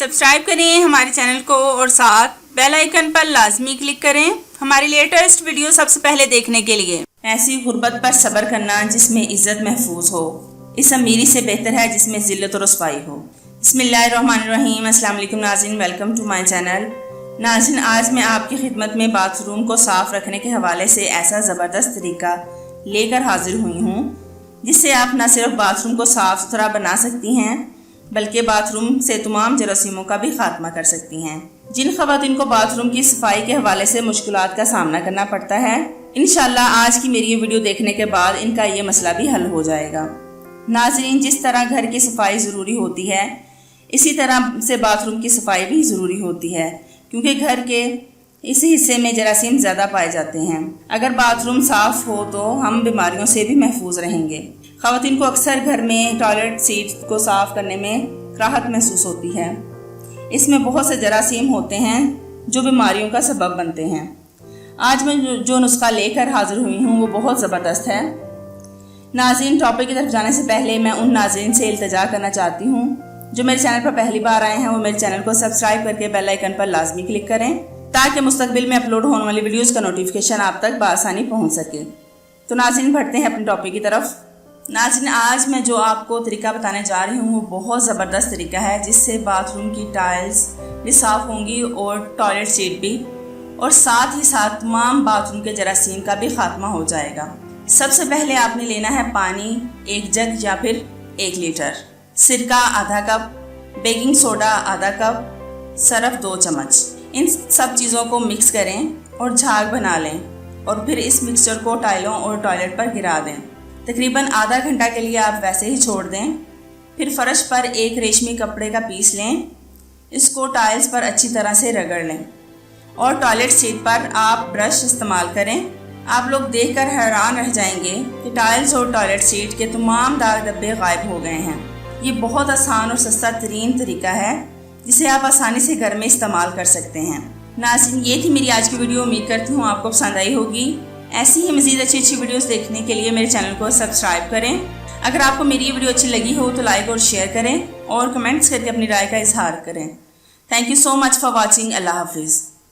Subscribe کریں ہمارے channel کو اور ساتھ بیل آئیکن پر لازمی کلک کریں ہماری لیٹسٹ ویڈیو سب سے پہلے دیکھنے کے لیے۔ ایسی غربت پر صبر کرنا جس میں عزت محفوظ ہو، اس امیری سے بہتر ہے جس میں ذلت و رسوائی ہو۔ بسم اللہ الرحمن الرحیم۔ السلام علیکم ناظرین، ویلکم ٹو مائی چینل۔ ناظرین، آج میں آپ کی خدمت میں باتھ روم کو صاف رکھنے کے حوالے سے ایسا زبردست طریقہ لے کر حاضر ہوئی ہوں جس سے آپ نہ صرف باتھ روم کو صاف ستھرا بنا سکتی ہیں بلکہ باتھ روم سے تمام جراثیموں کا بھی خاتمہ کر سکتی ہیں۔ جن خواتین کو باتھ روم کی صفائی کے حوالے سے مشکلات کا سامنا کرنا پڑتا ہے، انشاءاللہ آج کی میری یہ ویڈیو دیکھنے کے بعد ان کا یہ مسئلہ بھی حل ہو جائے گا۔ ناظرین، جس طرح گھر کی صفائی ضروری ہوتی ہے اسی طرح سے باتھ روم کی صفائی بھی ضروری ہوتی ہے، کیونکہ گھر کے اس حصے میں جراثیم زیادہ پائے جاتے ہیں۔ اگر باتھ روم صاف ہو تو ہم بیماریوں سے بھی محفوظ رہیں گے۔ خواتین کو اکثر گھر میں ٹوائلٹ سیٹ کو صاف کرنے میں راحت محسوس ہوتی ہے۔ اس میں بہت سے جراثیم ہوتے ہیں جو بیماریوں کا سبب بنتے ہیں۔ آج میں جو نسخہ لے کر حاضر ہوئی ہوں وہ بہت زبردست ہے۔ ناظرین، ٹاپک کی طرف جانے سے پہلے میں ان ناظرین سے التجا کرنا چاہتی ہوں جو میرے چینل پر پہلی بار آئے ہیں، وہ میرے چینل کو سبسکرائب کر کے بیل آئیکن پر لازمی کلک کریں تاکہ مستقبل میں اپلوڈ ہونے والی ویڈیوز کا نوٹیفیکیشن آپ تک بآسانی پہنچ سکے۔ تو ناظرین، بڑھتے ہیں اپنے ٹاپک کی طرف۔ ناظرین، آج میں جو آپ کو طریقہ بتانے جا رہی ہوں وہ بہت زبردست طریقہ ہے جس سے باتھ روم کی ٹائلز بھی صاف ہوں گی اور ٹوائلٹ سیٹ بھی، اور ساتھ ہی ساتھ تمام باتھ روم کے جراثیم کا بھی خاتمہ ہو جائے گا۔ سب سے پہلے آپ نے لینا ہے پانی 1 جگ یا پھر 1 لیٹر، سرکہ آدھا کپ، بیکنگ سوڈا آدھا کپ، سرف 2 چمچ۔ ان سب چیزوں کو مکس کریں اور جھاگ بنا لیں اور پھر اس مکسچر کو ٹائلوں اور ٹوائلٹ پر گرا دیں۔ تقریباً آدھا گھنٹہ کے لیے آپ ویسے ہی چھوڑ دیں۔ پھر فرش پر ایک ریشمی کپڑے کا پیس لیں، اس کو ٹائلز پر اچھی طرح سے رگڑ لیں اور ٹوائلٹ سیٹ پر آپ برش استعمال کریں۔ آپ لوگ دیکھ کر حیران رہ جائیں گے کہ ٹائلز اور ٹوائلٹ سیٹ کے تمام داغ دھبے غائب ہو گئے ہیں۔ یہ بہت آسان اور سستا ترین طریقہ ہے جسے آپ آسانی سے گھر میں استعمال کر سکتے ہیں۔ ناظرین، یہ تھی میری آج کی ویڈیو۔ امید کرتی ہوں آپ کو پسند آئی ہوگی۔ ایسی ہی مزید اچھی ویڈیوز دیکھنے کے لیے میرے چینل کو سبسکرائب کریں۔ اگر آپ کو میری یہ ویڈیو اچھی لگی ہو تو لائک اور شیئر کریں اور کمنٹس کر کے اپنی رائے کا اظہار کریں۔ Thank you so much for watching. اللہ حافظ۔